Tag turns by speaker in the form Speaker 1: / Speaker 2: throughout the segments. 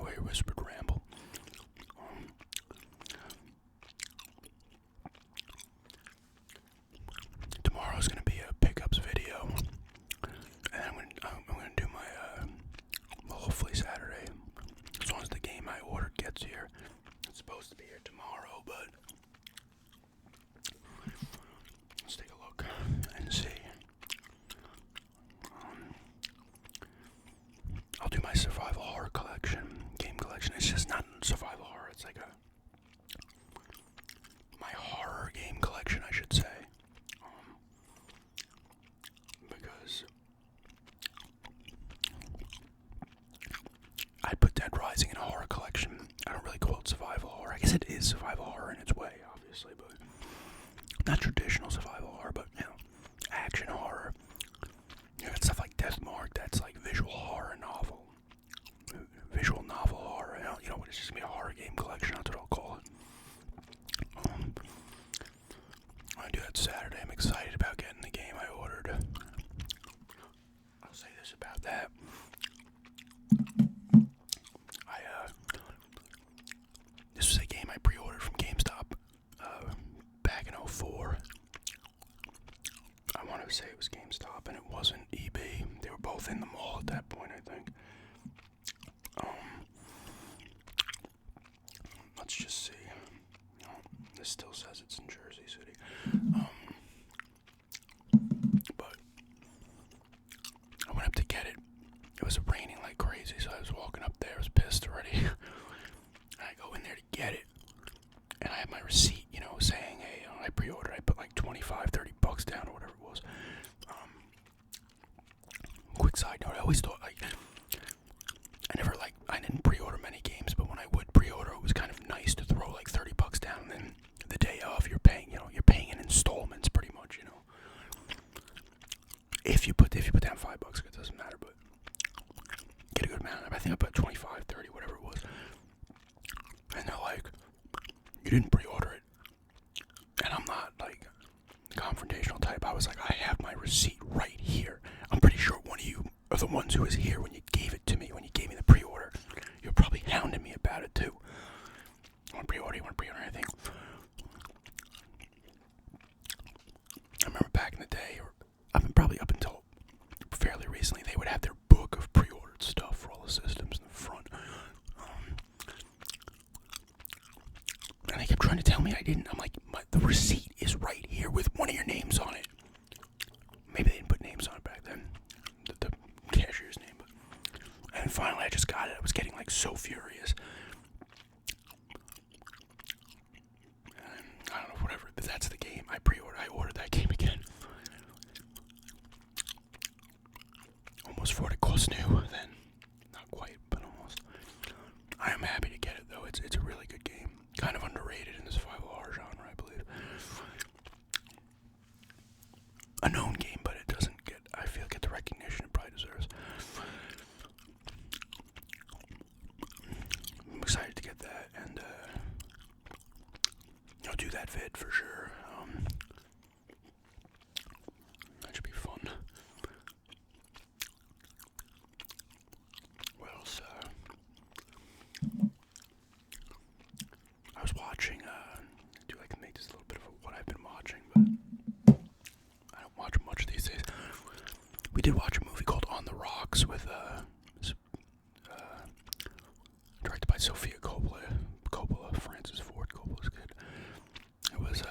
Speaker 1: Everywhere Whispered Ramble. Tomorrow's gonna be a pickups video, and I'm gonna do my well, hopefully Saturday, as long as the game I ordered gets here. It's supposed to be here tomorrow, but let's take a look and see. I'll do my survival horror game collection. It's just not survival horror. It's like my horror game collection, I should say. Because I'd put Dead Rising in a horror collection. I don't really call it survival horror. I guess it is survival horror in its way, obviously, but not traditional survival horror, but, action horror. You got stuff like Death Mark, that's like visual horror novel. Visual novel horror. You know what, it's just gonna be a horror game collection, that's what I'll call it. I'm gonna do that Saturday. I'm excited about getting the game I ordered. I'll say this about that. This was a game I pre-ordered from GameStop back in '04. I want to say it was GameStop, and it wasn't eBay. They were both in the mall at that point, I think. Let's just see. This still says it's in Jersey City. But I went up to get it. It was raining like crazy, so I was walking up there. I was pissed already. And I go in there to get it, and I have my receipt, saying, hey, I pre-ordered. I put like $25-$30 down or whatever it was. Quick side note, I always thought, I didn't pre-order many games, but when I would pre-order, it was kind of nice to throw like $30 down, and then the day of, you're paying in installments pretty much, If you put down $5, it doesn't matter, but get a good amount. I think I put 25, 30, whatever it was. And they're like, you didn't pre-order it. And I'm not like confrontational type. I was like, I have my receipt right here. I'm pretty sure one of you are the ones who was here when you gave it to me, when you gave me the pre-order. You're probably hounding me about it too. You want to pre-order anything? I remember back in the day, or probably up until fairly recently, they would have their book of pre-ordered stuff for all the systems in the front. And they kept trying to tell me I didn't. I'm like, the receipt is right here with one of your names on it. Maybe they didn't put names on it back then. The cashier's name. And finally I just got it. I was getting like so furious. And I don't know, whatever. But that's the game I pre-ordered. I ordered that game again. Almost for what it cost new then. Not quite, but almost. I am happy to get it though. It's a really good game. Kind of underrated in the survival horror genre, I believe. A known game, but it doesn't get the recognition it probably deserves. I'm excited to get that, and I'll do that vid for sure. That should be fun. What else? I was watching, do I can make this a little bit of what I've been watching, but I don't watch much these days. We did watch a movie called On the Rocks with, directed by Sofia Coppola, Francis Ford Coppola's kid. It was,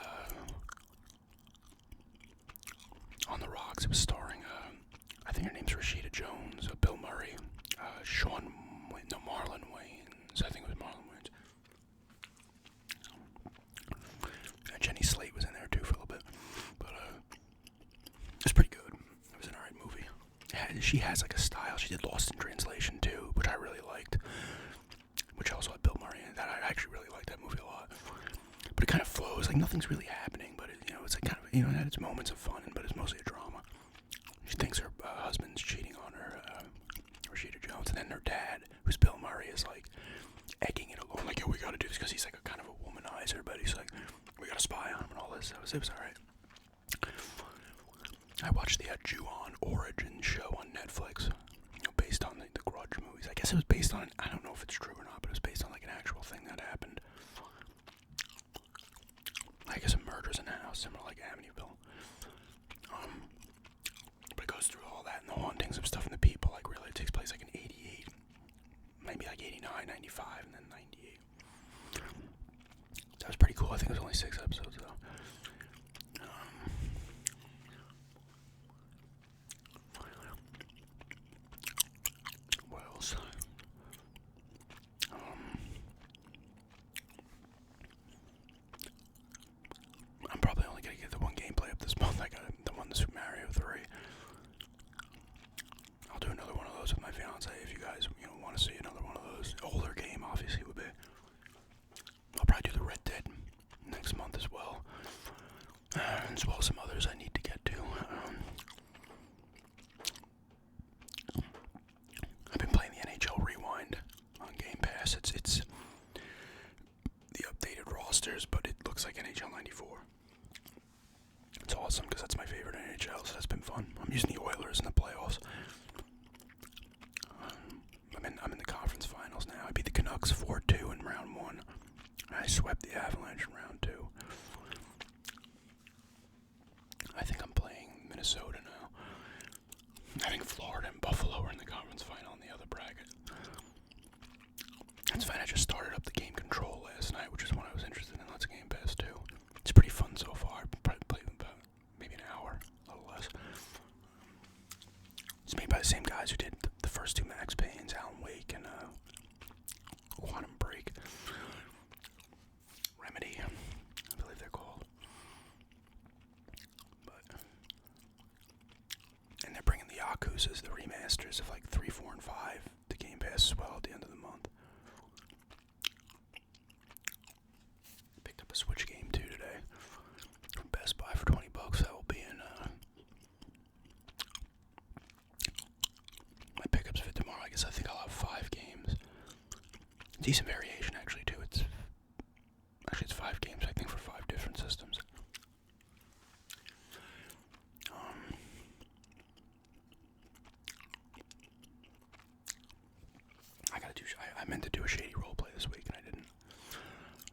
Speaker 1: On the Rocks. It was starring, I think her name's Rashida Jones, Bill Murray, Marlon Wayans. I think it was Marlon Wayans. And Jenny Slate was in there too for a little bit, but it's pretty good. It was an alright movie. Yeah, she has like a style. She did Lost in Translation too, which I really liked. Which also had Bill Murray in it. I actually really liked that movie a lot. But it kind of flows like nothing's really happening, but it's like kind of it had its moments of fun, but it's mostly a drama. She thinks her husband's cheating on her, Rashida Jones, and then her dad, who's Bill Murray, is like egging it along, like, yo, we gotta do this, because he's like a kind of a womanizer, but he's like, we gotta spy on him and all this. It was alright. I watched the Ju-on Origin show on Netflix, based on the Grudge movies. I guess guess it was based on, I don't know if it's true or not, but it was based on like an actual thing that happened. I guess a murder's in the house, similar like Amityville. But it goes through all that and the hauntings of stuff and the people. Like really, it takes place like in 88, maybe like 89, 95, and then 98. That was pretty cool. I think it was only 6 episodes though. What else? I'm probably only gonna get the one gameplay up this month. I got the one, the Super Mario 3. I'll do another one of those with my fiance if you guys, want to see another one of those. Older game, obviously, would be. I'll probably do the Red Dead next month as well, as well as some others I need to get to. I've been playing the NHL Rewind on Game Pass. It's the updated rosters, but it looks like NHL 94. It's awesome because that's my favorite NHL, so that's been fun. I'm using the Oilers in the playoffs. I'm in the conference finals now. I beat the Canucks 4-2 in round 1. I swept the Avalanche in round 2. I think I'm playing Minnesota now. I think Florida and Buffalo are in the conference final in the other bracket. That's fine. I just started up the game control last night, which is one I was interested in. Let's Game Pass too. It's pretty fun so far. I've probably played about maybe an hour, a little less. It's made by the same guys who did the first 2 Max Paynes, Alan Wake, and Quantum Break. Remedy, I believe they're called. And they're bringing the Yakuzas, the remasters of like 3, 4, and 5 to Game Pass as well at the end of the month. Picked up a Switch game too today from Best Buy for $20. That will be in my pickups fit tomorrow. I guess I think I'll have 5 games. Decent variation actually too. It's 5 games I think for 5 different systems. I meant to do a shady roleplay this week and I didn't.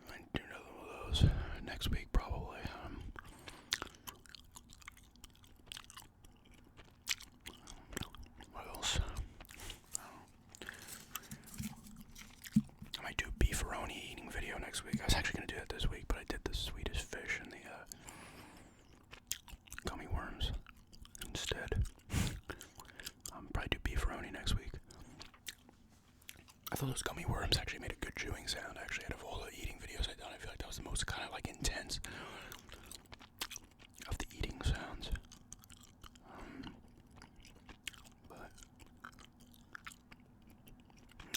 Speaker 1: I might do another one of those next week probably. What else? I might do a beefaroni eating video next week. I was actually going to do that this week, but I did the Swedish fish and the gummy worms instead. Probably do beefaroni next week. I thought those gummy worms actually made a good chewing sound. Actually, out of all the eating videos I've done, I feel like that was the most kind of like intense of the eating sounds. But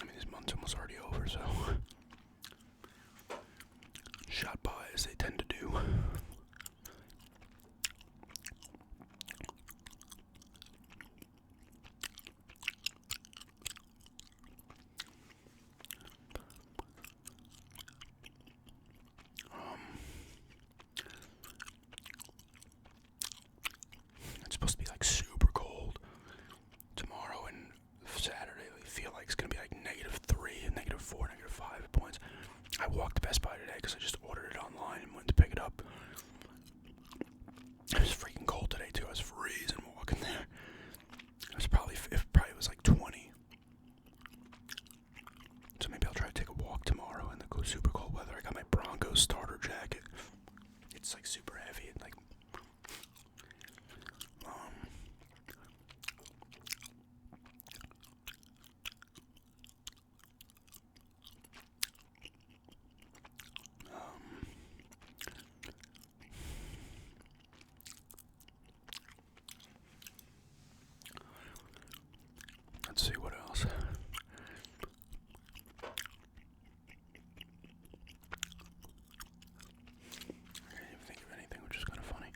Speaker 1: I mean, this month's almost already over, so shot by as they tend to do. It's supposed to be like super cold tomorrow and Saturday. I feel like it's gonna be like -3, -4, -5 points. I walked to Best Buy today because I just ordered it online and went to pick it up. It was freaking cold today too. I was freezing walking there. It probably was like 20. So maybe I'll try to take a walk tomorrow in the super cold weather. I got my Broncos starter jacket. It's like super heavy and like let's see what else. I can't even think of anything, which is kind of funny.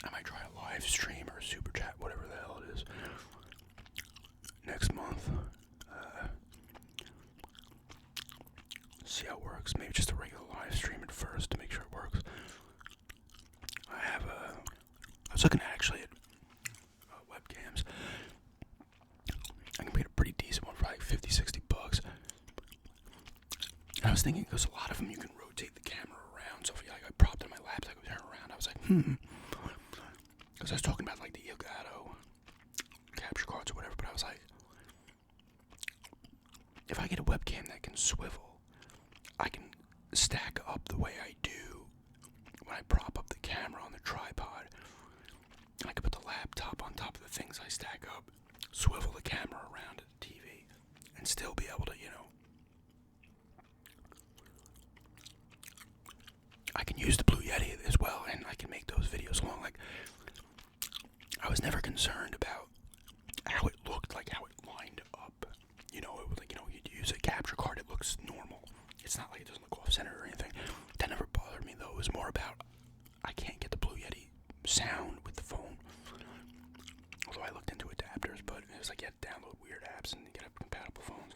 Speaker 1: I might try a live stream or a super chat, whatever the hell it is, next month. See how it works. Maybe just a regular live stream at first to make sure it works. I was looking actually at webcams. I can get a pretty decent one for like 50, 60 bucks. And I was thinking, because a lot of them you can rotate the camera around. So if I propped it on my lap, I could turn around. I was like, because I was talking about like the Elgato capture cards or whatever, but I was like, if I get a webcam that can swivel, I can stack up the way I do when I prop up the camera on the tripod. And I could put the laptop on top of the things I stack up, swivel the camera around at the TV, and still be able to, I can use the Blue Yeti as well, and I can make those videos long. Like, I was never concerned about how it looked, like how it lined up. It was like, you'd use a capture card, it looks normal. It's not like it doesn't look off-center or anything. That never bothered me, though. It was more about, I can't get the Blue Yeti sound with the phone. Although I looked into adapters, but it was like you had to download weird apps and get compatible phones.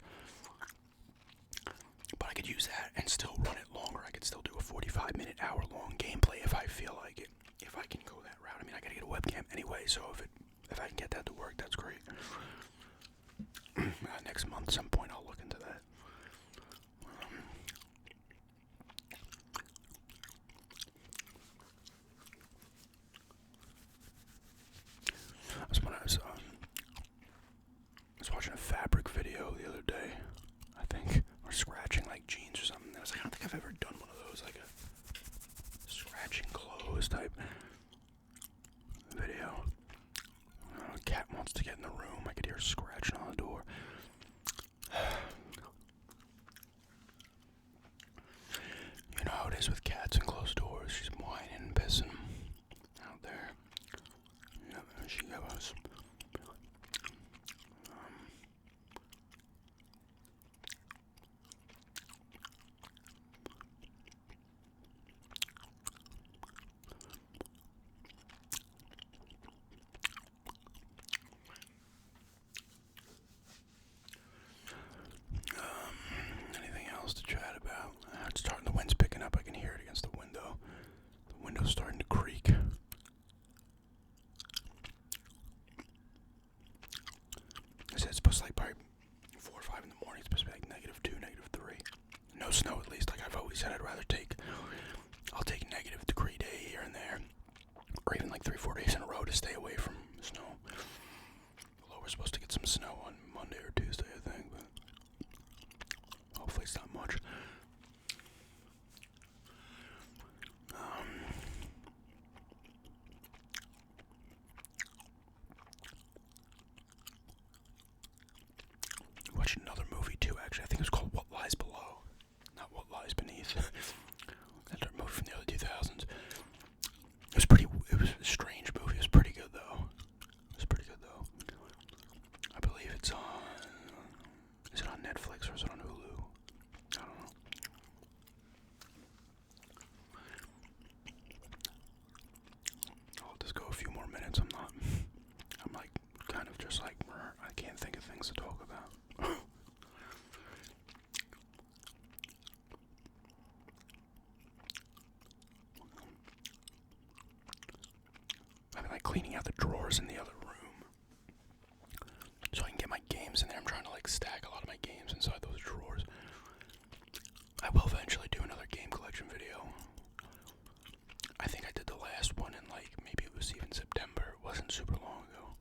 Speaker 1: But I could use that and still run it longer. I could still do a 45-minute, hour-long gameplay if I feel like it. If I can go that route. I mean, I gotta get a webcam anyway, so if I can get that to work, that's great. Next month, at some point, I'll look into that. I was watching a fabric video the other day, I think, or scratching like jeans or something. I was like, I don't think I've ever done one of those, like a scratching clothes type video. A cat wants to get in the room. I could hear her scratching on the door. You know how it is with cats and closed doors. She's whining and pissing out there. Yep, she goes. Anything else to chat about? It's starting. The wind's picking up. I can hear it against the window. The window's starting to creak. I said it's supposed to like probably 4 or 5 in the morning. It's supposed to be like -2, -3. No snow, at least. Like I've always said, I'll take -degree day here and there, or even like 3, 4 days in a row to stay away from snow. Although we're supposed to get some snow on Monday or Tuesday, I think, but hopefully it's not much. Watched another movie too, actually. I think it was called What Lies Below, not What Lies Beneath. That movie from the early 2000s. It was a strange movie. It was pretty good though. I believe it's on. Is it on Netflix or is it on Hulu? I don't know. I'll just go a few more minutes. I'm like kind of just like, I can't think of things to talk about. I've been like cleaning out the drawers in the other room so I can get my games in there. I'm trying to like stack a lot of my games inside those drawers. I will eventually do another game collection video. I think I did the last one in like, maybe it was even September. It wasn't super long ago.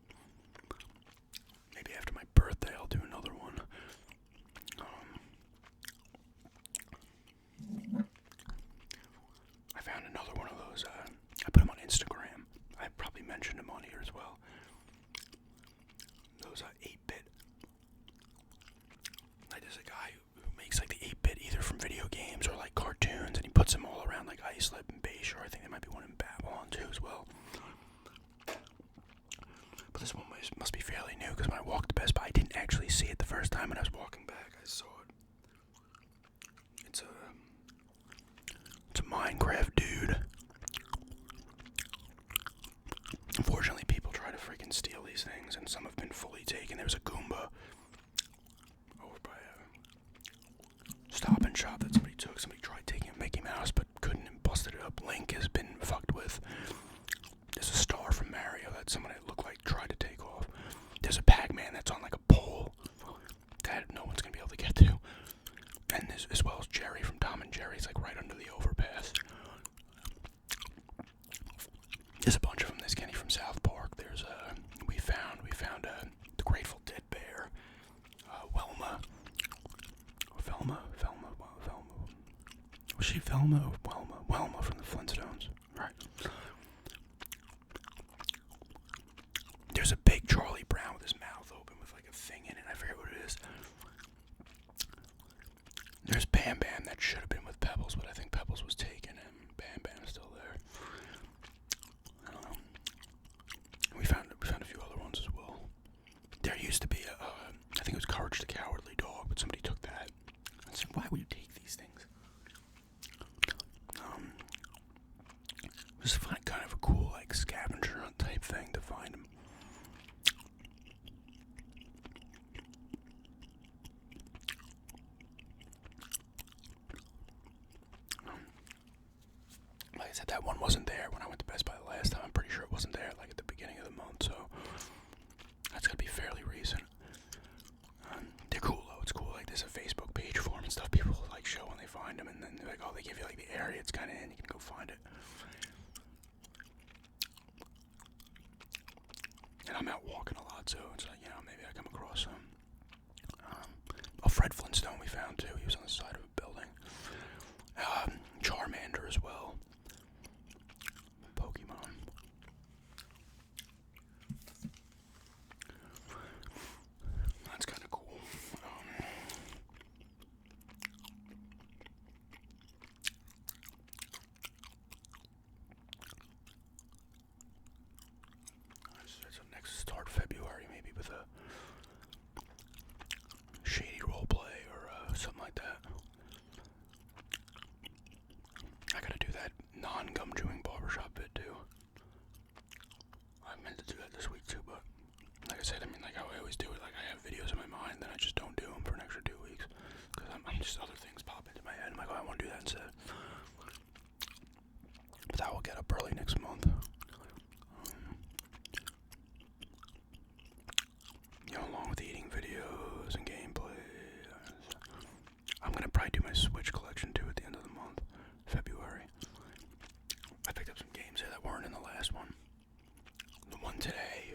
Speaker 1: Maybe after my birthday I'll do another one. I found another one of those. I put them on Instagram. I probably mentioned them on here as well. Those 8-bit. Like there's a guy who makes like the 8-bit either from video games or like cartoons, and he puts them all around like Islip and Bayshore. I think there might be one in Babylon too as well. But this one must be fairly new, because when I walked to Best Buy, I didn't actually see it the first time when I was walking back. I saw it. It's a Minecraft dude. Unfortunately, people try to freaking steal these things, and some have been fully taken. There was a Goomba over by a Stop and Shop that somebody took. Somebody tried taking a Mickey Mouse, but couldn't and busted it up. Link has been fucked with. There's a star from There's a bunch of them. There's Kenny from South Park. There's we found the Grateful Dead bear. Velma. Was she Velma or Welma? Welma from the Flintstones. Right. There's a big Charlie Brown with his mouth open with like a thing in it. I forget what it is. There's Bam Bam that should have been with Pebbles, but I think Pebbles was taken and Bam Bam's still there. I don't know. We found a few other ones as well. There used to be I think it was Courage the Cowardly Dog, but somebody took that. I said, why would you take these things? Just find kind of a cool like scavenger hunt type thing to find them. Like I said, that one wasn't there when I went to Best Buy the last time. I'm pretty sure it wasn't there like at the beginning of the month, so that's gotta be fairly recent. They're cool though. It's cool. Like there's a Facebook page for them and stuff. People like show when they find them, and then they're like, oh, they give you like the area it's kind of in. You can go find it. And I'm out walking a lot, so it's like, maybe I come across some. A Fred Flintstone we found too. He was on the side of a building. Charmander as well. Pokemon. That's kind of cool. So next start February maybe with a shady roleplay or something like that. I gotta do that non-gum chewing barbershop bit too. I meant to do that this week too, but like I said, like how I always do it, like I have videos in my mind, then I just don't do them for an extra 2 weeks, because I'm just other things pop into my head. I'm like, oh, I want to do that instead. But that will get up early next month. Along with eating videos and gameplay. I'm gonna probably do my Switch collection too at the end of the month, February. I picked up some games there that weren't in the last one. The one today